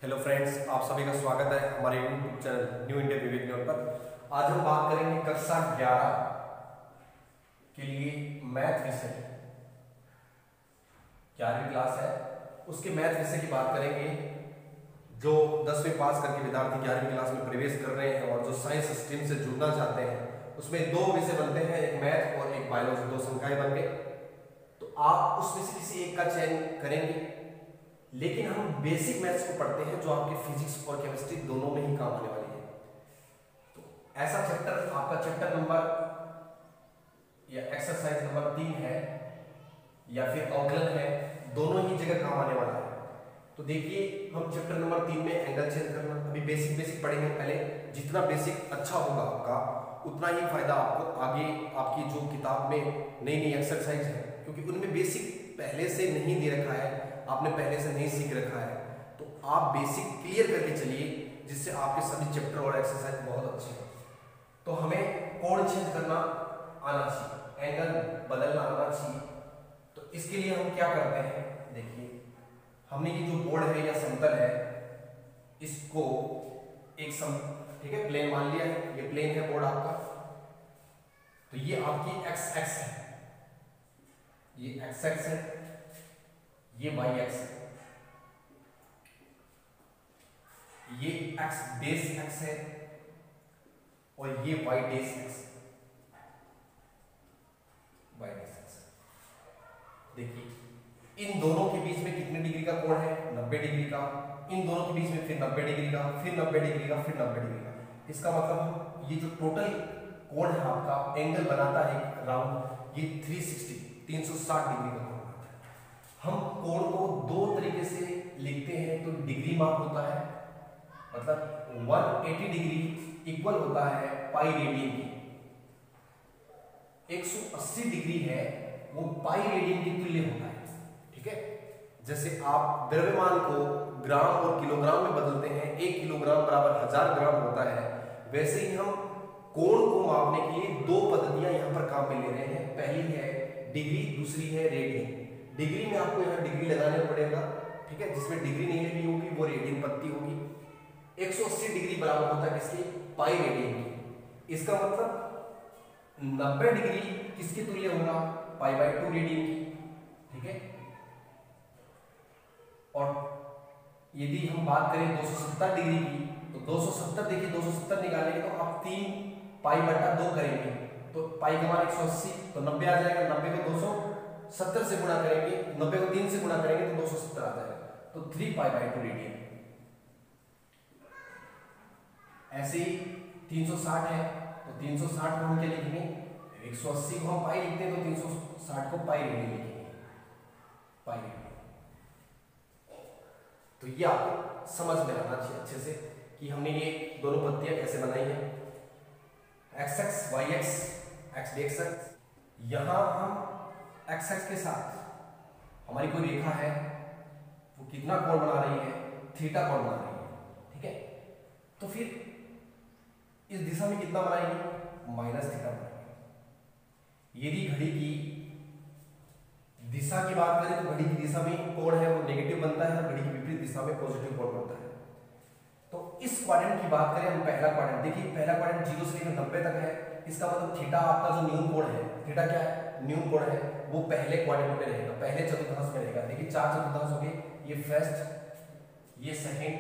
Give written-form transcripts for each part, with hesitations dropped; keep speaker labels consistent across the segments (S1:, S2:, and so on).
S1: Hello friends, आप सभी का स्वागत है हमारे यूट्यूब चैनल न्यू इंडिया विवेक न्यूज पर। आज हम बात करेंगे कक्षा 11 के लिए मैथ विषय। 11वीं क्लास है, उसके मैथ विषय की बात करेंगे। जो 10वीं पास करके विद्यार्थी 11वीं क्लास में प्रवेश कर रहे हैं और जो साइंस स्ट्रीम से जुड़ना चाहते हैं, उसमें दो विषय बनते हैं, एक मैथ और एक बायोलॉजी। दो संख्याएं बन गए, तो आप उसमें से किसी एक का चयन करेंगे। लेकिन हम बेसिक मैथ्स को पढ़ते हैं जो आपके फिजिक्स और केमिस्ट्री दोनों में ही काम आने वाली है। तो ऐसा चैप्टर आपका चैप्टर नंबर या एक्सरसाइज नंबर 3 है या फिर अवकलन है, दोनों ही जगह काम आने वाला है। तो देखिए, हम चैप्टर नंबर 3 में एंगल चेंज करना अभी बेसिक पढ़ेंगे। पहले जितना बेसिक अच्छा होगा आपका, उतना ही फायदा आपको आगे आपकी जो किताब में नई एक्सरसाइज है, क्योंकि उनमें बेसिक पहले से नहीं दे रखा है, आपने पहले से नहीं सीख रखा है। तो आप बेसिक क्लियर करके चलिए, जिससे आपके सभी चैप्टर और एक्सरसाइज बहुत अच्छे हैं। तो हमें कोण चेंज करना आना चाहिए, एंगल बदलना आना चाहिए। तो इसके लिए हम क्या करते हैं, देखिए, हमने ये जो बोर्ड है या समतल है, इसको एक ठीक है प्लेन मान लिया है। ये प्लेन है बोर्ड आपका, तो ये आपकी एक्स एक्स है, ये एक्स एक्स है, ये वाई एक्स है, ये एक्स बेस एक्स है और ये y base x, y base x. देखिए, इन दोनों के बीच में कितने डिग्री का कोण है? 90 डिग्री का। इन दोनों के बीच में फिर 90 डिग्री का, फिर 90 डिग्री का, फिर 90 डिग्री का। इसका मतलब ये जो टोटल कोण है आपका, एंगल बनाता है राउंड, ये 360 डिग्री का कोण बनाता है। हम कोण को दो तरीके से लिखते हैं। तो डिग्री माप होता है, मतलब 180 डिग्री इक्वल होता है पाई रेडियन की। 180 डिग्री है वो पाई रेडियन के तुल्य होता है। ठीक है, जैसे आप द्रव्यमान को ग्राम और किलोग्राम में बदलते हैं, 1 किलोग्राम बराबर 1000 ग्राम होता है, वैसे ही हम कोण को मापने के लिए दो पद्धतियां यहां पर काम में ले रहे हैं। पहली है डिग्री, दूसरी है रेडियन। डिग्री में आपको यहाँ डिग्री लगाना पड़ेगा, ठीक है। जिसमें डिग्री नहीं लगी होगी वो रेडियन पद्धति होगी। 180 डिग्री बराबर होता है किसकी? पाई रेडियन की। इसका मतलब 90 डिग्री किसके तुल्य होगा? पाई बाय 2 रेडियन की। ठीक है, और यदि हम बात करें 270 डिग्री की, तो 270, देखिए 270 निकालने के तो आप 3 पाई बटा 2 करेंगे, तो पाई का मान 180, तो 90 आ जाएगा। 90 को 270 से गुणा करेंगे, 90 को 3 से गुणा करेंगे तो 270 आ जाएगा, तो 3 पाई बाय 2 रेडियन। ऐसे ही 360 है, तो 360 को हम क्या लिखेंगे? 180 को हम पाई लिखते हैं, तो 360 को पाई रेडियन लिखेंगे, पाई रेडियन। तो ये आपको समझ में आना चाहिए अच्छे से कि हमने ये दोनों पद्धतियां कैसे बनाई है। X x y x, x d x x. यहां हम एक्स एक्स के साथ हमारी कोई रेखा है, वो कितना कोण बना रही है? थीटा कोण बना रही है। ठीक है, तो फिर इस दिशा में कितना बनाएंगे? माइनस थीटा बनाएंगे। यदि घड़ी की दिशा की बात करें तो घड़ी की दिशा में कोण है वो नेगेटिव बनता है, और घड़ी की विपरीत दिशा में पॉजिटिव कोण बनता है। तो इस क्वाड्रेंट की बात करें हम, पहला क्वाड्रेंट, देखिए पहला क्वाड्रेंट 0 से लेकर 90 तक है। इसका मतलब थीटा आपका जो न्यून कोण है, थीटा क्या है? न्यून कोण है, वो पहले क्वाड्रेंट में रहेगा, पहले चतुर्थांश में रहेगा। देखिए 4 चतुर्थांश हो गए, ये फर्स्ट, ये सेकंड,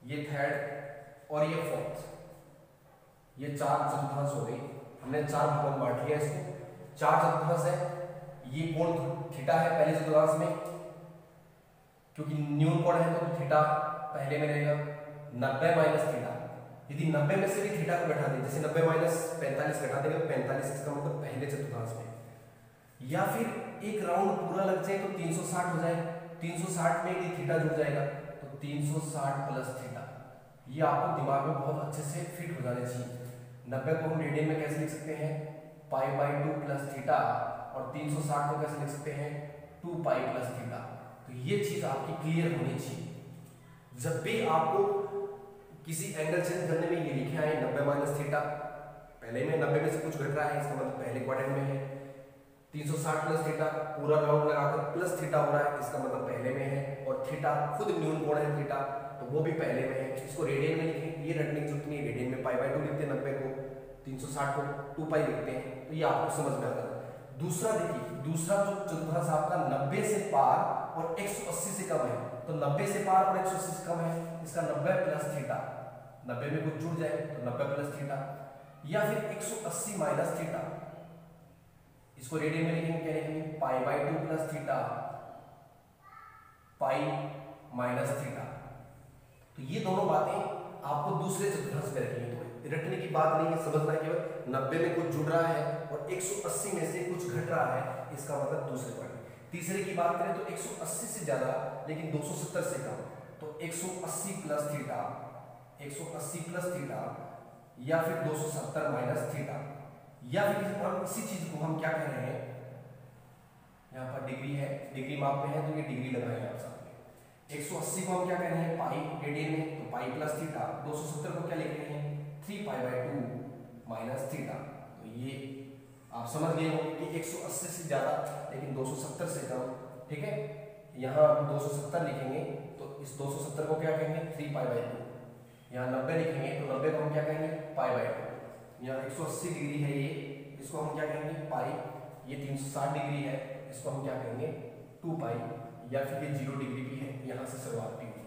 S1: ये थर्ड और ये फोर्थ। ये 4 चतुर्थांश हो गए। हमने 4 भागों में बांट लिया इसको। 4 चतुर्थांश है, ये कोण थीटा है पहले चतुर्थांश में, क्योंकि न्यून कोण है तो थीटा पहले में रहेगा। 90 माइनस थीटा, यदि 90 में से भी थीटा को घटा दें, जैसे 90 माइनस 45 घटा देंगे तो 45, इसका मतलब पहले चतुर्थांश में। या फिर एक राउंड पूरा लग जाए तो 360 हो जाए। 360 में यदि थीटा जुड़ जाएगा तो 360 प्लस थीटा। ये आपको दिमाग में बहुत अच्छे से फिट हो जाने चाहिए। 90 को हम रेडियन में कैसे लिख सकते हैं? पाई बाय 2 प्लस थीटा, और 360 को कैसे लिख सकते हैं? 2 पाई प्लस थीटा। तो ये चीज आपकी क्लियर होनी चाहिए। जब भी आपको किसी एंगल चेंज करने में ये लिखे आए 90 माइनस थीटा, पहले में 90 में से कुछ घट रहा है, इसका मतलब पहले क्वाड्रेंट में है। 360 प्लस थीटा, पूरा राउंड लगाकर प्लस थीटा हो रहा है, इसका मतलब पहले में है। और थीटा खुद न्यून कोण है थीटा, तो वो भी पहले में है। इसको रेडियन में लिखें, ये रटने की जरूरत नहीं है, रेडियन में पाई/2 लिखते हैं 90 को, 360 को 2 पाई लिखते हैं, तो ये आपको समझ में आ गया। दूसरा देखिए, दूसरा जो चतुर्थांश आपका 90 से पार और 180 से कम है, तो 90 से पार और 180 से कम है, इसका 90 प्लस थीटा, 90 में कुछ जुड़ जाए तो 90 प्लस थीटा, या फिर 180 माइनस थीटा, इसको रेडियन में लिखेंगे, क्या लिखेंगे, पाई/2 plus theta, pi minus theta. तो ये दोनों बातें आपको दूसरे चतुर्थांश में रखनी है, तो रटने की बात नहीं है, समझना है केवल 90 में कुछ जुड़ रहा है और 180 में से कुछ घट रहा है, इसका मतलब दूसरे पॉइंट। तीसरे की बात करें तो 180 से ज्यादा लेकिन 270 से कम, तो 180 प्लस थीटा, 180 प्लस थीटा, या फिर 270 माइनस थीटा, या फिर हम इसी चीज को हम क्या कह रहे हैं, यहाँ पर डिग्री है, डिग्री माप में है तो ये डिग्री लगाएंगे आप साथ में। 180 को हम क्या कह रहे हैं, पाई रेडियन में, तो पाई प्लस थीटा, 270 को क्या लिख रहे हैं, 3 पाई/2 माइनस थीटा। तो ये आप समझ गए होंगे कि 180 से ज्यादा लेकिन 270 से कम, ठीक है। यहाँ हम 270 लिखेंगे तो इस 270 को क्या कहेंगे, 3 पाई/2, यहाँ 90 लिखेंगे तो 90 को हम क्या कहेंगे, पाई/2, यहाँ 180 डिग्री है ये, इसको हम क्या कहेंगे, पाई, ये 360 डिग्री है, इसको हम क्या कहेंगे, 2 पाई, या फिर ये 0 डिग्री भी है, यहाँ से शुरुआत भी हुई।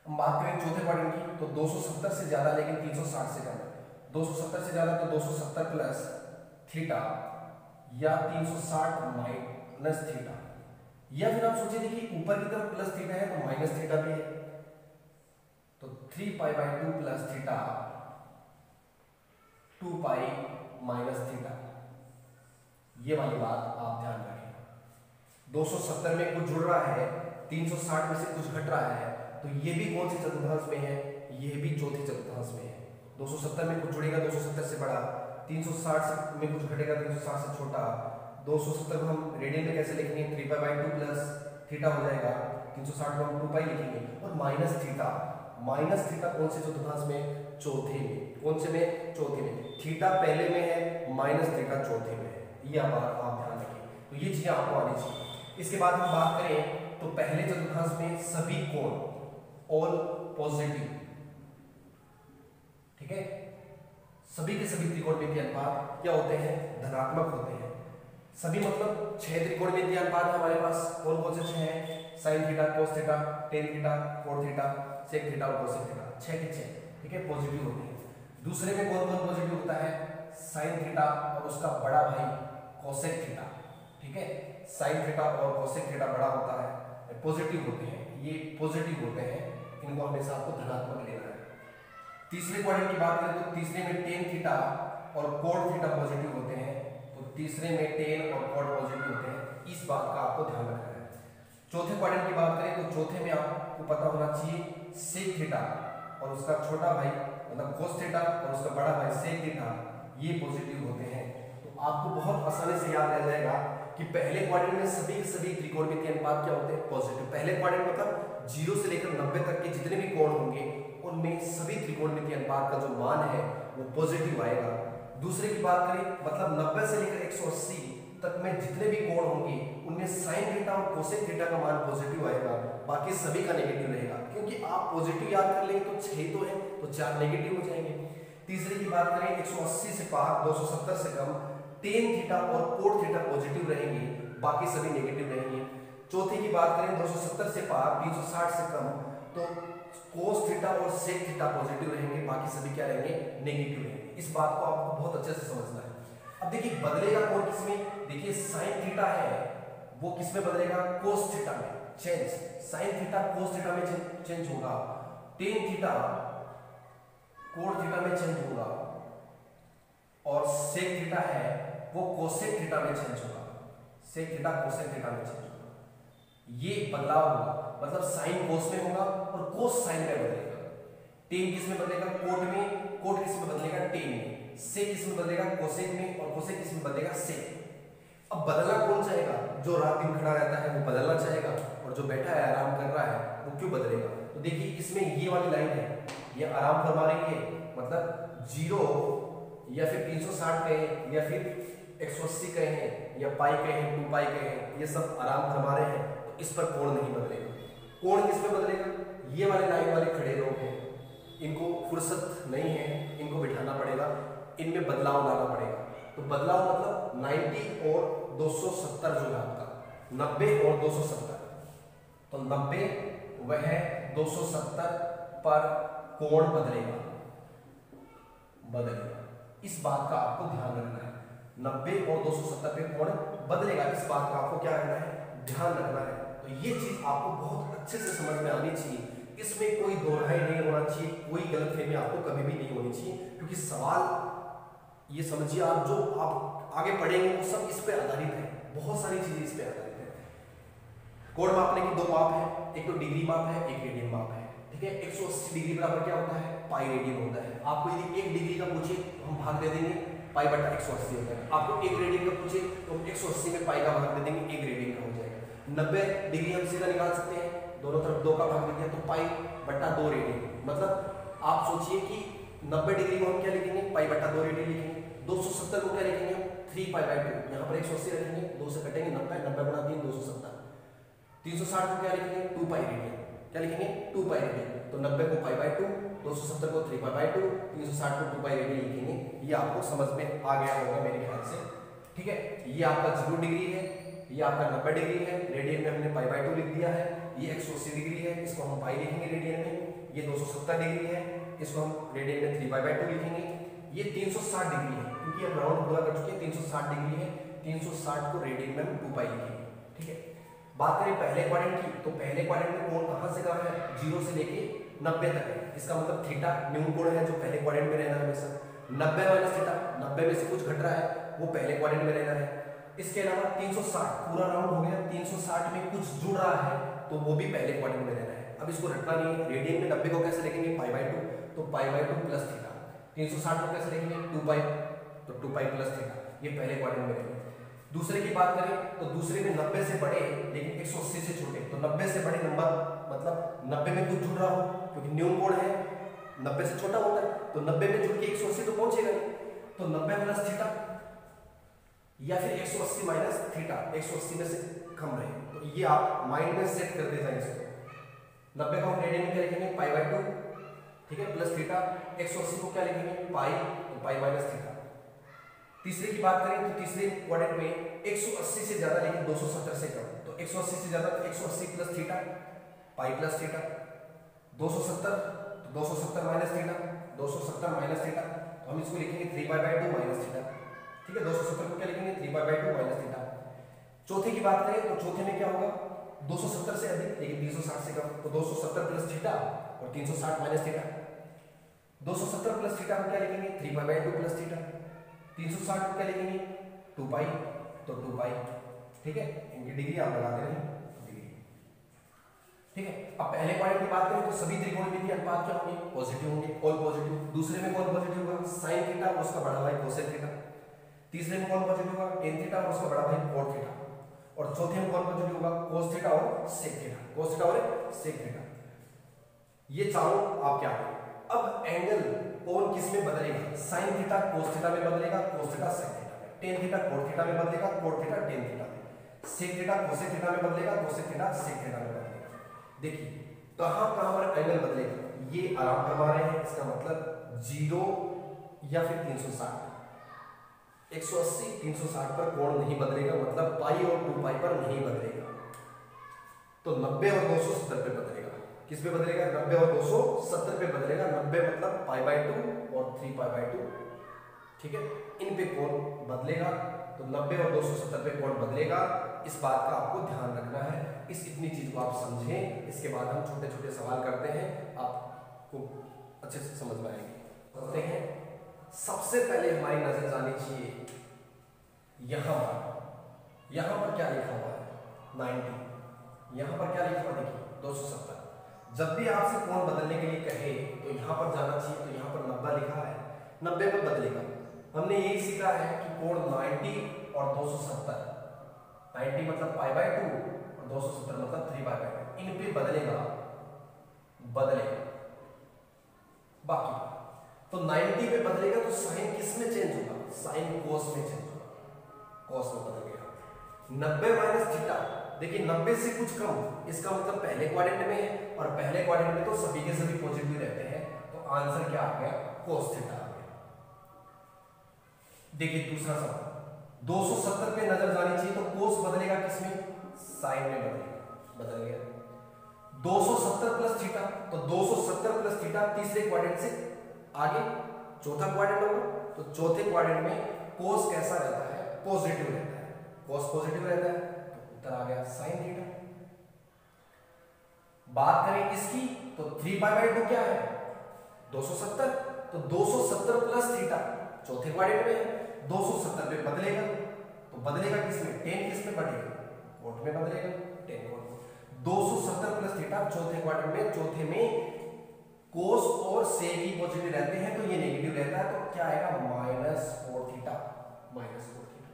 S1: हम बात करें चौथे क्वाड्रेंट की, तो 270 से ज्यादा लेकिन 360 से कम, 270 से ज्यादा तो 270 प्लस थीटा, या 360 माइनस थीटा, या फिर आप सोचिए देखिए ऊपर की तरफ प्लस थीटा है तो माइनस थीटा भी है, तो 3 पाई/2 plus theta, 2 pi minus theta. ये वाली बात आप ध्यान रखें। 270 में कुछ जुड़ रहा है, 360 में से कुछ घट रहा है, तो ये भी कौन से चतुर्थांश में है, ये भी चौथे चतुर्थांश में है। 270 में कुछ जुड़ेगा 270 से बड़ा, 360 में कुछ घटेगा 360 से छोटा। 270 को हम रेडियन में कैसे लिखेंगे, 3 पाई/2 प्लस थीटा हो जाएगा, 360 को हम 2 पाई लिखेंगे, और माइनस थीटा, माइनस थीटा कौन से चतुर्थांश में, चौथे में। कौन से में, चौथे में। थीटा पहले में है, माइनस थीटा चौथे में है, ये आप ध्यान रखिए। तो ये चीजें आपको आनी चाहिए। इसके बाद हम बात करें तो पहले चतुर्थांश में सभी कोण ऑल पॉजिटिव, ठीक है, सभी के सभी त्रिकोणमितीय अनुपात क्या होते हैं, धनात्मक होते हैं। सभी मतलब 6 त्रिकोणमितीय अनुपात है हमारे पास, कौन कौन से 6 हैं, sin theta, cos theta, tan theta, cot theta, sec theta और cosec थीटा, 6 के 6, ठीक है, पॉजिटिव होते हैं। दूसरे में कौन कौन पॉजिटिव होता है, sin थीटा और उसका बड़ा भाई cosec थीटा, ठीक है, sin थीटा और cosec थीटा बड़ा होता है, पॉजिटिव होते हैं, ये पॉजिटिव होते हैं, इनको हमेशा आपको धनात्मक लेना है। तीसरे क्वाड्रेंट की बात करें तो तीसरे में tan थीटा और cot थीटा पॉजिटिव होते हैं, तो तीसरे में tan और cot पॉजिटिव होते हैं, इस बात का आपको ध्यान रखना है। चौथे क्वाड्रेंट की बात करें तो चौथे में आपको पता होना चाहिए sec थीटा और उसका छोटा भाई मतलब cos थीटा और उसका बड़ा भाई sec थीटा, ये पॉजिटिव होते हैं। तो आपको बहुत आसानी से याद रह जाएगा कि पहले क्वाड्रेंट में सभी के सभी त्रिकोणमितीय अनुपात क्या होते हैं, पॉजिटिव। पहले क्वाड्रेंट मतलब 0 से लेकर 90 तक के जितने भी कोण होंगे उनमें सभी त्रिकोणमितीय अनुपात का जो मान है वो पॉजिटिव आएगा। दूसरे की बात करें मतलब 90 से लेकर 180 तक में जितने भी कोण होंगे उनमें sin थीटा और cosec थीटा का मान पॉजिटिव आएगा, बाकी सभी का नेगेटिव रहेगा, क्योंकि आप पॉजिटिव याद कर लेंगे तो 6 तो है तो 4 नेगेटिव हो जाएंगे। तीसरे की बात करें 180 से पार 270 से कम, tan थीटा और cot थीटा पॉजिटिव रहेंगे, बाकी सभी नेगेटिव रहेंगे। चौथे की बात करें 270 से पार 360 से कम, तो cos थीटा और sec थीटा पॉजिटिव रहेंगे, बाकी सभी क्या रहेंगे, नेगेटिव रहेंगे। इस बात को आपको बहुत अच्छे से समझना है। अब देखिए बदलेगा कौन किसमें, देखिए sin थीटा है वो किसमें बदलेगा, cos थीटा में change, sin theta cos theta में चेंज होगा, tan थीटा cot थीटा में चेंज होगा, और sec थीटा है वो cosec थीटा में चेंज होगा, sec थीटा cosec थीटा में चेंज होगा। ये बदलाव होगा, मतलब sin cos में होगा और cos sin में बदलेगा। tan किस में बदलेगा, cot में, cot किस में बदलेगा, tan में, sec किस में बदलेगा, cosec में, और cosec किस में बदलेगा, sec। अब बदलना कौन चाहेगा, जो रात दिन खड़ा रहता है वो बदलना चाहेगा, और जो बैठा है आराम कर रहा है वो क्यों बदलेगा। तो देखिए इसमें ये वाली लाइन है, ये आराम फरमा रही है, मतलब 0 या फिर 360 कहें या फिर 180 कहें या पाई कहें 2 पाई कहें, ये सब आराम फरमा रहे हैं, तो तो इस पर कोण नहीं बदलेगा। कोण किस में बदलेगा? ये वाले लाइन वाले खड़े लोग हैं, इनको फुर्सत नहीं है, इनको बिठाना पड़ेगा, इनमें बदलाव लाना पड़ेगा। तो बदलाव मतलब 90 और 270 जो है आपका 90 और 270, तो 90 वह 270 पर कोण बदलेगा। इस बात का आपको ध्यान रखना है, 90 और 270 पे कोण बदलेगा, इस बात का आपको क्या रखना है? ध्यान रखना है। तो ये चीज आपको बहुत अच्छे से समझ में आनी चाहिए, इसमें कोई दोहराई नहीं होना चाहिए, कोई गलतफहमी आपको कभी भी नहीं होनी चाहिए, क्योंकि सवाल ये समझिए आप जो आप आगे पढ़ेंगे वो सब इस पे आधारित है, बहुत सारी चीजें इस पे आधारित है। कोण मापने की दो माप है, एक तो डिग्री माप है, एक रेडियन माप है, ठीक है। 180 डिग्री बराबर क्या होता है? पाई रेडियन होता है। आपको यदि 1 डिग्री का पूछे तो हम भाग दे देंगे, पाई बटा 180 होता है। आपको 1 रेडियन का पूछे तो हम 180 में पाई का भाग दे देंगे, 1 रेडियन का हो जाएगा। 90 डिग्री हम सीधा निकाल सकते हैं, दोनों तरफ 2 का भाग दे दिया तो पाई बटा 2 रेडियन। मतलब आप सोचिए कि 90 डिग्री को हम क्या लिखेंगे? पाई बटा 2 रेडियन लिखेंगे। 270 को क्या लिखेंगे? 3 पाई बाय 2, यहाँ पर 180 रखेंगे, 2 से कटेंगे 90, 90 गुणा 3 270। 360 को क्या लिखेंगे? 2 पाई रेडियन, क्या लिखेंगे? 2 पाई रेडियन। तो 90 को पाई बाय 2, 270 को 3 पाई बाय 2, 360 को 2 पाई रेडियन लिखेंगे। ये आपको समझ में आ गया होगा मेरे ख्याल से, ठीक है। ये आपका 0 डिग्री है, ये आपका 90 डिग्री है, रेडियन में हमने पाई बाय 2 लिख दिया है। ये 180 डिग्री है, इसको हम पाई लिखेंगे रेडियन में। ये 270 डिग्री है, इसको हम रेडियन में 3 पाई बाय 2 लिखेंगे। ये 360 डिग्री है, क्योंकि हम राउंड पूरा कर चुके हैं, 360 डिग्री है, 360 को रेडियन में हम 2 पाई लिखेंगे, ठीक है। बात करें पहले क्वाड्रेंट की, तो पहले क्वाड्रेंट में कोण कहां से कहां है? 0 से लेके 90 तक है। इसका मतलब थीटा न्यून कोण है जो पहले क्वाड्रेंट में रहना है हमेशा। 90 माइनस थीटा, 90 में से कुछ घट रहा है वो पहले क्वाड्रेंट में रहना है। इसके अलावा 360 पूरा राउंड हो गया, 360 में कुछ जुड़ रहा है तो वो भी पहले क्वाड्रेंट में रहना है। अब इसको रटना नहीं है, रेडियन में 90 को कैसे लिखेंगे? पाई बाय 2, तो पाई बाय 2 प्लस थीटा। 360 को कैसे लिखेंगे? 2 पाई, तो 2 पाई प्लस थीटा, ये पहले क्वाड्रेंट में रहेंगे। दूसरे की बात करें तो दूसरे में 90 से बड़े लेकिन 180 से छोटे, तो 90 से बड़े नंबर मतलब 90 में कुछ जुड़ रहा हो, क्योंकि न्यून कोण है, 90 से छोटा होता है, तो 90 में जुड़ के 180 तो पहुंचेगा नहीं, तो 90 प्लस थीटा या फिर 180 माइनस थीटा, 180 में से कम रहे। तो ये आप माइंड में सेट करते जाएंगे इसको। 90 को हम रेडियन में क्या लिखेंगे? पाई बाय 2, ठीक है, प्लस थीटा। 180 को क्या लिखेंगे? पाई, तो पाई माइनस थीटा। तीसरे की बात करें तो तीसरे क्वाड्रेंट में 180 से ज्यादा लेकिन 270 से कम, तो 180 से ज्यादा तो 180 plus theta, pi plus theta. 270 तो 270 माइनस थीटा, 270 माइनस थीटा, तो हम इसको लिखेंगे 3 पाई बाय 2 माइनस थीटा, ठीक है। 270 को क्या लिखेंगे? 3 पाई बाय 2 माइनस थीटा। चौथे की बात करें तो चौथे में क्या होगा? 270 से अधिक लेकिन 360 से कम, तो 270 प्लस थीटा और 360 माइनस थीटा। 270 प्लस थीटा को क्या लिखेंगे? 3 पाई बाय 2 प्लस थीटा। 360 को क्या लिखेंगे? 2 पाई, तो 2 पाई, ठीक है। इनकी डिग्री आप लगाते रहें, डिग्री, ठीक है। अब पहले पॉइंट की बात करें तो सभी त्रिकोणमितीय अनुपात क्या होंगे? पॉजिटिव होंगे, ऑल पॉजिटिव। दूसरे में कौन पॉजिटिव होगा? साइन थीटा और उसका बड़ा भाई कोसेक थीटा। तीसरे में कौन पॉजिटिव होगा? टेन थीटा और उसका बड़ा भाई कॉट थीटा। और चौथे में कौन पॉजिटिव होगा? कोस थीटा और सेक थीटा, कोस थीटा और सेक थीटा। ये चारों आप क्या करें? अब एंगल कोण किस में बदलेगा? साइन थीटा कोस थीटा में बदलेगा, कोस थीटा सेक थीटा में। टेन थीटा कोट थीटा में बदलेगा, कोट थीटा टेन थीटा में। सेक थीटा कोसेक थीटा में बदलेगा, कोसेक थीटा सेक थीटा में बदलेगा। देखिए कहां पर एंगल बदलेगा? ये आराम फरमा रहे हैं, इसका मतलब 0 या फिर 360। 180 360 पर कोण नहीं बदलेगा, मतलब पाई और 2 पाई पर नहीं बदलेगा, तो 90 और 270 पे बदलेगा। किस पे बदलेगा? 90 और 270 पे बदलेगा। 90 मतलब पाई बाय 2 और 3 पाई बाय 2, ठीक है। इन पे कोण बदलेगा, तो 90 और 270 पे कोण बदलेगा। इस बात का आपको ध्यान रखना है, इतनी चीज को आप समझें। इसके बाद हम छोटे छोटे सवाल करते हैं, आपको अच्छे से समझ में आएंगे। करते हैं। सबसे पहले हमारी नजर जानी चाहिए यहां पर क्या लिखा हुआ है? 90। यहां पर क्या लिखा हुआ? देखिए 270। जब भी आपसे कोण बदलने के लिए कहे तो यहां पर जाना चाहिए, तो यहां पर 90 लिखा है, 90 पे बदलेगा। हमने यही सीखा है कि कोण 90 और 270, 90 मतलब पाई बाय 2 और 270 मतलब 3 पाई बाय 2, इन पे बदलेगा। बाकी तो 90 पे बदलेगा तो साइन किस में चेंज होगा? साइन कोस में चेंज होगा, कोस में बदल गया। 90 माइनस थीटा देखिए 90 से कुछ कम, इसका मतलब पहले क्वाड्रेंट में है, और पहले क्वाड्रेंट में तो सभी के सभी पॉजिटिव रहते हैं, तो आंसर क्या आ गया, cos थीटा आ गया। देखिए दूसरा सवाल, 270 पे नजर जानी चाहिए, तो cos बदलेगा किसमें, साइन में बदलेगा, बदल गया। 270 प्लस थीटा, तो 270 प्लस थीटा तीसरे क्वाड्रेंट से आगे चौथा क्वाड्रेंट होगा, तो चौथे क्वाड्रेंट में cos कैसा रहता है, पॉजिटिव रहता है, cos पॉजिटिव रहता है, तो उत्तर आ गया sin थीटा। बात करें इसकी, तो 3π/2 क्या है, 270, तो 270 प्लस थीटा चौथे क्वाड्रेंट में है, 270 पे बदलेगा, तो बदलेगा किसमें, tan किसमें बढ़ेगा, कोट में बदलेगा, tan कोट। 270 प्लस थीटा चौथे क्वाड्रेंट में, चौथे में cos और sec ही पॉजिटिव रहते हैं, तो ये नेगेटिव रहता है, तो क्या आएगा, -4 थीटा, -4 थीटा।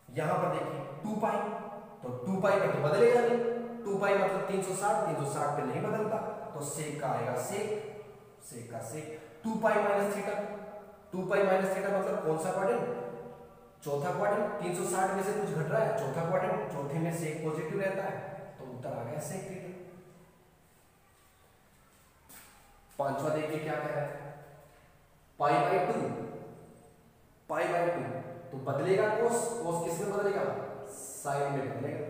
S1: यहां पर देखिए 2π, तो 2π पे तो बदलेगा नहीं, 2π मतलब 360, 360 पे नहीं बदलता, तो sec का आएगा sec का sec, 2π minus theta, 2π minus theta मतलब कौन सा क्वाड्रेंट, चौथा क्वाड्रेंट, 360 में से कुछ घट रहा है, चौथा क्वाड्रेंट, चौथे में sec पॉजिटिव रहता है, तो उत्तर आ गया sec थीटा। पांचवा देखिए क्या कह रहा है, π/2, तो बदलेगा cos किस में बदलेगा, साइन में बदलेगा,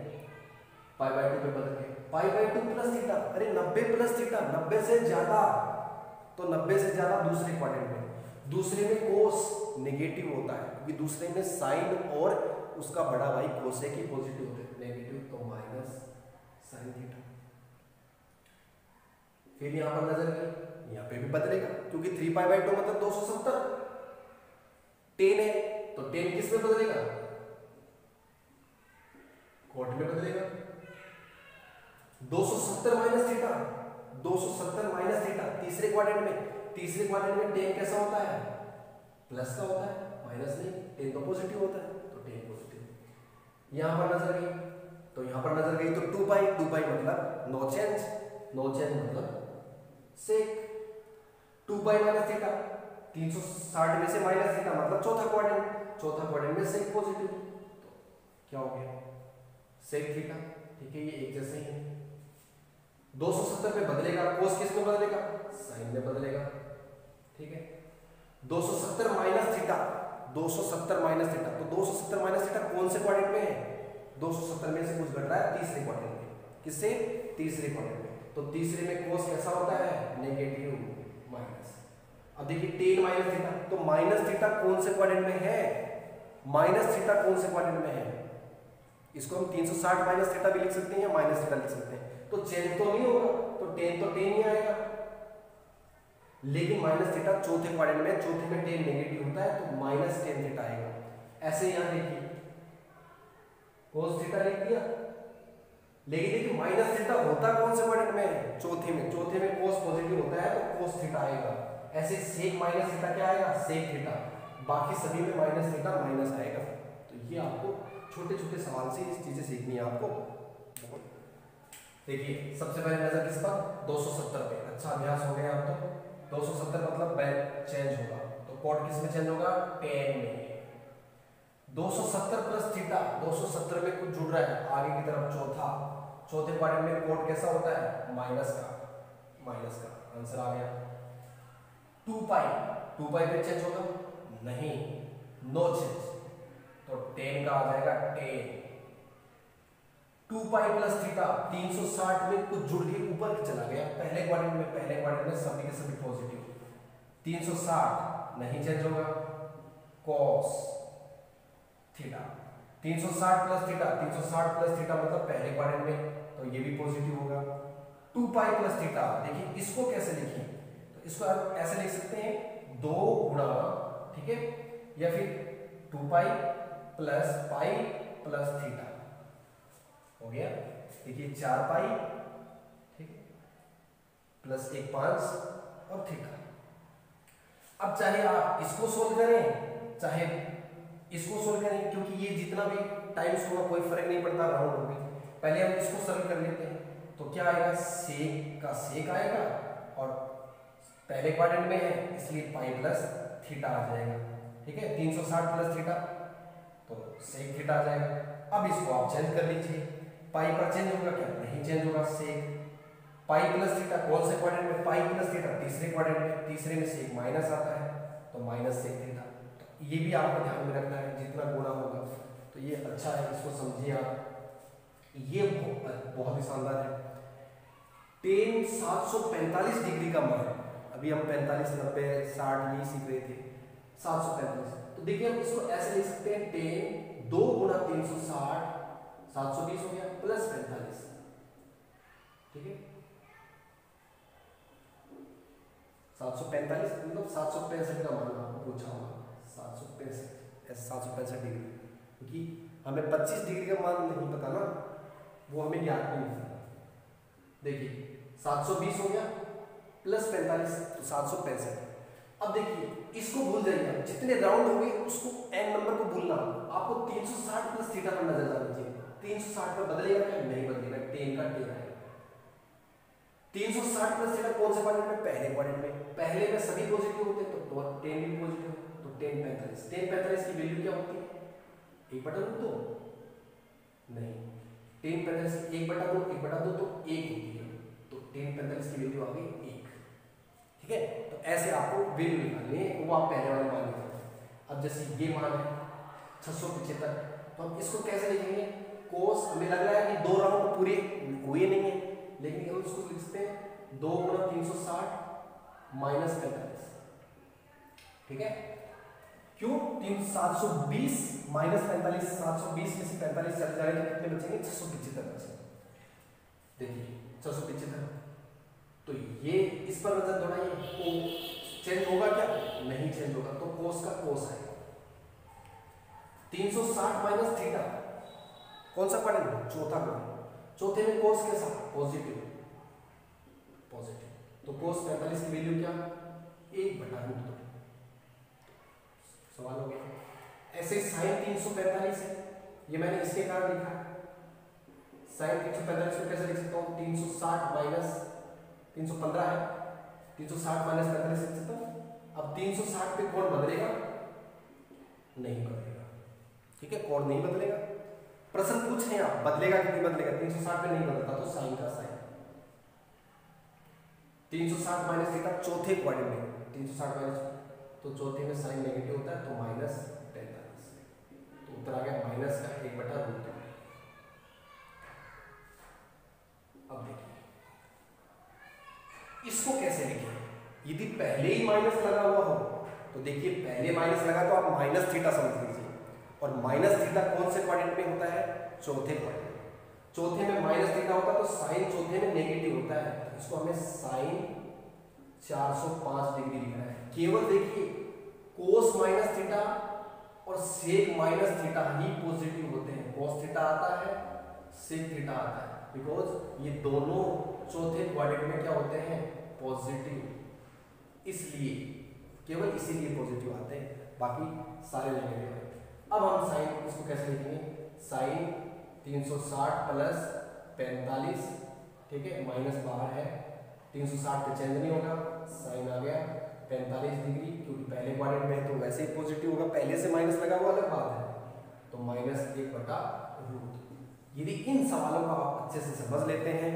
S1: π/2 पे बदल गया, π/2 प्लस थीटा, अरे 90 प्लस थीटा, 90 से ज्यादा, तो 90 से ज्यादा दूसरे क्वाड्रेंट में, दूसरे में cos नेगेटिव होता है, क्योंकि दूसरे में साइन और उसका बड़ा भाई cosec ही पॉजिटिव होते हैं, नेगेटिव, तो माइनस साइन थीटा। फिर यहां पर नजर गई, यहाँ पे भी बदलेगा, क्योंकि 3π/2 मतलब 270, tan है, तो tan किस में बदलेगा, कोट में बदलेगा। 270 माइनस थीटा, 270 माइनस थीटा तीसरे क्वाड्रेंट में, तीसरे क्वाड्रेंट में tan कैसा होता है, प्लस का होता है, माइनस नहीं, tan तो पॉजिटिव होता है, तो tan पॉजिटिव। यहां पर नजर गई, तो यहां पर नजर गई, तो 2π मतलब नो चेंज मतलब sec, 2π माइनस थीटा, 360 में से माइनस थीटा मतलब चौथा क्वाड्रेंट में sec पॉजिटिव, तो क्या हो गया, sec थीटा, ठीक है, ये एक जैसे ही है। 270 पे बदलेगा, cos किस में बदलेगा, साइन में बदलेगा, ठीक है। 270 माइनस थीटा, 270 माइनस थीटा, तो 270 माइनस थीटा कौन से क्वाड्रेंट में है, 270 में से कुछ घट रहा है तीसरे क्वाड्रेंट में, किससे, तीसरे क्वाड्रेंट में, तो तीसरे में cos कैसा होता है, नेगेटिव, माइनस। अब देखिए tan माइनस थीटा, तो माइनस थीटा कौन से क्वाड्रेंट में है, माइनस थीटा कौन से क्वाड्रेंट में है, इसको हम 360 माइनस थीटा भी लिख सकते हैं या माइनस थीटा लिख सकते हैं, तो चेंज तो नहीं होगा, तो tan ही आएगा, लेकिन माइनस थीटा चौथे क्वाड्रेंट में, चौथे में tan नेगेटिव होता है, तो माइनस tan थीटा आएगा। ऐसे यहां देखिए cos थीटा लिख दिया, लेकिन देखिए माइनस थीटा होता कौन से क्वाड्रेंट में, चौथे में cos पॉजिटिव होता है, तो cos थीटा आएगा। ऐसे sec माइनस थीटा क्या आएगा, sec थीटा, बाकी सभी में माइनस थीटा माइनस आएगा। तो ये आपको छोटे छोटे सवाल से इस चीजें सीखनी है आपको। देखिए सबसे पहले नजर किस पर, 270 पे, अच्छा अभ्यास हो गया आप तो। 270 मतलब बैक चेंज होगा, तो कोड किस में चेंज होगा, tan में। 270 प्लस थीटा, 270 में कुछ जुड़ रहा है आगे की तरफ, चौथे क्वाड्रेंट में कोड कैसा होता है, माइनस का, आंसर आ गया। 2π पे चेंज होगा नहीं, नो चेंज, तो tan का आ जाएगा tan। 2π प्लस थीटा, 360 में कुछ जुड़ के ऊपर चला गया, पहले क्वाड्रेंट में सभी के सभी पॉजिटिव, 360 नहीं चेंज होगा, cos थीटा, 360 प्लस थीटा मतलब पहले क्वाड्रेंट में, तो ये भी पॉजिटिव होगा। 2π प्लस थीटा, देखिए इसको कैसे लिखिए, तो इसको आप ऐसे लिख सकते हैं 2 गुणा, ठीक है, या फिर 2π प्लस पाई प्लस थीटा हो गया। देखिए 4π, ठीक है, प्लस 1 5 और थीटा। अब चाहे आप इसको सोल्व करें चाहे इसको सोल्व करें, क्योंकि ये जितना भी टाइम्स होगा कोई फर्क नहीं पड़ता, राउंड हो गई। पहले हम इसको सरल कर लेते हैं, तो क्या आएगा, सेक का सेक आएगा, और पहले क्वाड्रेंट में है इसलिए पाई प्लस थीटा आ जाएगा, ठीक है। 360 प्लस थीटा, तो सेक थीटा आ जाएगा। अब इसको आप चेंज कर लीजिए, पाई पर चेंज होगा क्या? नहीं चेंज होगा, सेक पाई प्लस थीटा कौन से क्वाड्रेंट में? पाई प्लस थीटा तीसरे क्वाड्रेंट में, तीसरे में सेक माइनस आता है तो माइनस सेक थीटा। तो ये भी आपको ध्यान में रखना है, जितना गुणा होगा तो ये अच्छा है, इसको समझिए आप। ये बहुत ही शानदार है। tan 745 डिग्री का मान, अभी हम 45 90 60 नहीं सीख रहे थे, 745। तो देखिए हम इसको ऐसे लिख सकते हैं, tan 2 गुणा 360 720 हो गया प्लस 45, ठीक है। 745 मतलब 765 का मान आपको पूछा होगा, 765 डिग्री, क्योंकि हमें 25 डिग्री का मान नहीं पता ना, वो हमें ज्ञात नहीं था। देखिए 720 हो गया प्लस 45 तो 765। अब देखिए इसको भूल जाइए, जितने राउंड होंगे उसको n नंबर को भूलना, आपको 360 प्लस थीटा पर नजर जाना चाहिए। 360 पर बदलेगा क्या? नहीं बदलेगा, tan का tan है। 360 प्लस थीटा कौन से क्वाड्रेंट में? पहले क्वाड्रेंट में। पहले में सभी पॉजिटिव होते हैं तो tan भी पॉजिटिव है, तो tan 45। tan 45 की वैल्यू क्या होती है? 1/2 नहीं, tan 45 1/2 1/2 तो 1 होती है, तो tan 45 की वैल्यू आ गई 1, ठीक है। तो ऐसे आपको वैल्यू निकालनी है, वो आप पहले वाले मान निकालें। अब जैसे ये मान है 675, तो हम इसको कैसे लिखेंगे? कोस, हमें लग रहा है कि 2 राउंड पूरे हुए नहीं है, लेकिन हम इसको लिख सकते हैं 2 गुणा 360 माइनस 45, ठीक है। क्यों? 720 माइनस 45, 720 में से 45 चल जाएगा, कितने बचेंगे? 675 बचेंगे। देखिए 675, तो ये इस पर नजर दौड़ाइए, चेंज होगा क्या? नहीं चेंज होगा, तो कोस का कोस आएगा। 360 माइनस थीटा कौन सा क्वाड्रेंट? चौथा क्वाड्रेंट, चौथे में कोस के साथ पॉजिटिव, तो कोस 45 की वैल्यू क्या? 1/√2। सवाल हो गया। ऐसे साइन 345 है, ये मैंने इसके कारण लिखा है। साइन 345 को कैसे लिख सकता हूँ? 360 माइनस 315 है, 360 माइनस 45 लिख सकता हूँ। अब 360 पे कोण बदलेगा? नहीं बदलेगा, ठीक है, कोण नहीं बदलेगा। प्रश्न पूछ रहे हैं आप, बदलेगा कि नहीं बदलेगा? 360 पे नहीं बदलता, तो साइन का साइन। 360 माइनस थीटा चौथे क्वाड्रेंट में, 360 माइनस, तो चौथे में साइन नेगेटिव होता है, तो माइनस 45, तो उत्तर आ गया माइनस का 1/√2। अब देखिए इसको कैसे लिखें? यदि पहले ही माइनस लगा हुआ हो तो देखिए, पहले माइनस लगा तो आप माइनस थीटा समझ लीजिए, और माइनस थीटा कौन से क्वाड्रेंट में होता है? चौथे क्वाड्रेंट। चौथे में माइनस थीटा होता है तो साइन चौथे में नेगेटिव होता है, तो इसको हमें साइन 405 डिग्री लिखना है। केवल देखिए कोस माइनस थीटा और सेक माइनस थीटा ही पॉजिटिव होते हैं। कोस थीटा आता है, सेक थीटा आता है, बिकॉज ये दोनों चौथे क्वाड्रेंट में क्या होते हैं? पॉजिटिव, इसलिए केवल इसीलिए पॉजिटिव आते हैं, बाकी सारे नेगेटिव हैं। अब हम साइन इसको कैसे लिखेंगे? साइन 360 प्लस 45, ठीक है, माइनस बाहर है, 360 पे चेंज नहीं होगा, साइन आ गया 45 डिग्री, क्योंकि पहले क्वाड्रेंट में है तो वैसे ही पॉजिटिव होगा, पहले से माइनस लगा हुआ अलग बात है, तो माइनस 1/√2। यदि इन सवालों को आप अच्छे से समझ लेते हैं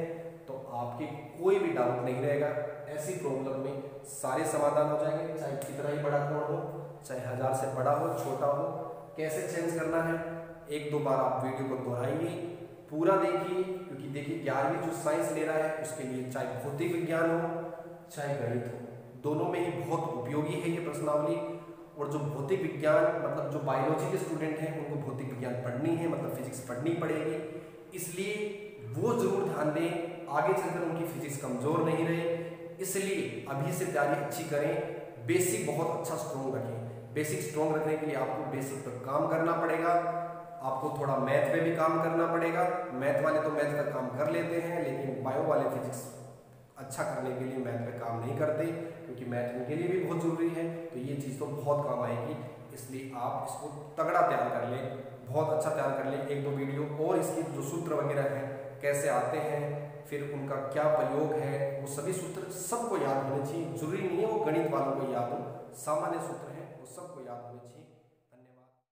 S1: तो आपके कोई भी डाउट नहीं रहेगा। ऐसी प्रॉब्लम में सारे समाधान हो जाएंगे, चाहे कितना ही बड़ा कोण हो, चाहे 1000 से बड़ा हो छोटा हो। कैसे चेंज करना है, 1-2 बार आप वीडियो को दोहराइए, पूरा देखिए, क्योंकि देखिए 11वीं जो साइंस ले रहा है उसके लिए चाहे भौतिक विज्ञान हो चाहे गणित हो, दोनों में ही बहुत उपयोगी है ये प्रश्नावली। और जो भौतिक विज्ञान मतलब जो बायोलॉजी के स्टूडेंट हैं उनको भौतिक विज्ञान पढ़नी है, मतलब फिजिक्स पढ़नी पड़ेगी, इसलिए वो जरूर ध्यान दें, आगे चलकर उनकी फिजिक्स कमजोर नहीं रहे। इसलिए अभी से तैयारी अच्छी करें, बेसिक बहुत अच्छा स्ट्रॉन्ग रखें। बेसिक स्ट्रॉन्ग रखने के लिए आपको बेसिक पर काम करना पड़ेगा, आपको थोड़ा मैथ पे भी काम करना पड़ेगा। मैथ वाले तो मैथ पर काम कर लेते हैं, लेकिन बायो वाले फिजिक्स अच्छा करने के लिए मैथ पे काम नहीं करते, क्योंकि मैथ उनके लिए भी बहुत ज़रूरी है। तो ये चीज़ तो बहुत काम आएगी, इसलिए आप इसको तगड़ा तैयार कर लें, बहुत अच्छा तैयार कर लें। 1-2 वीडियो और इसके जो सूत्र वगैरह हैं कैसे आते हैं, फिर उनका क्या प्रयोग है, वो सभी सूत्र सबको याद होने चाहिए। जरूरी नहीं है वो गणित वालों को याद हो, सामान्य सूत्र हैं वो सबको याद होने चाहिए।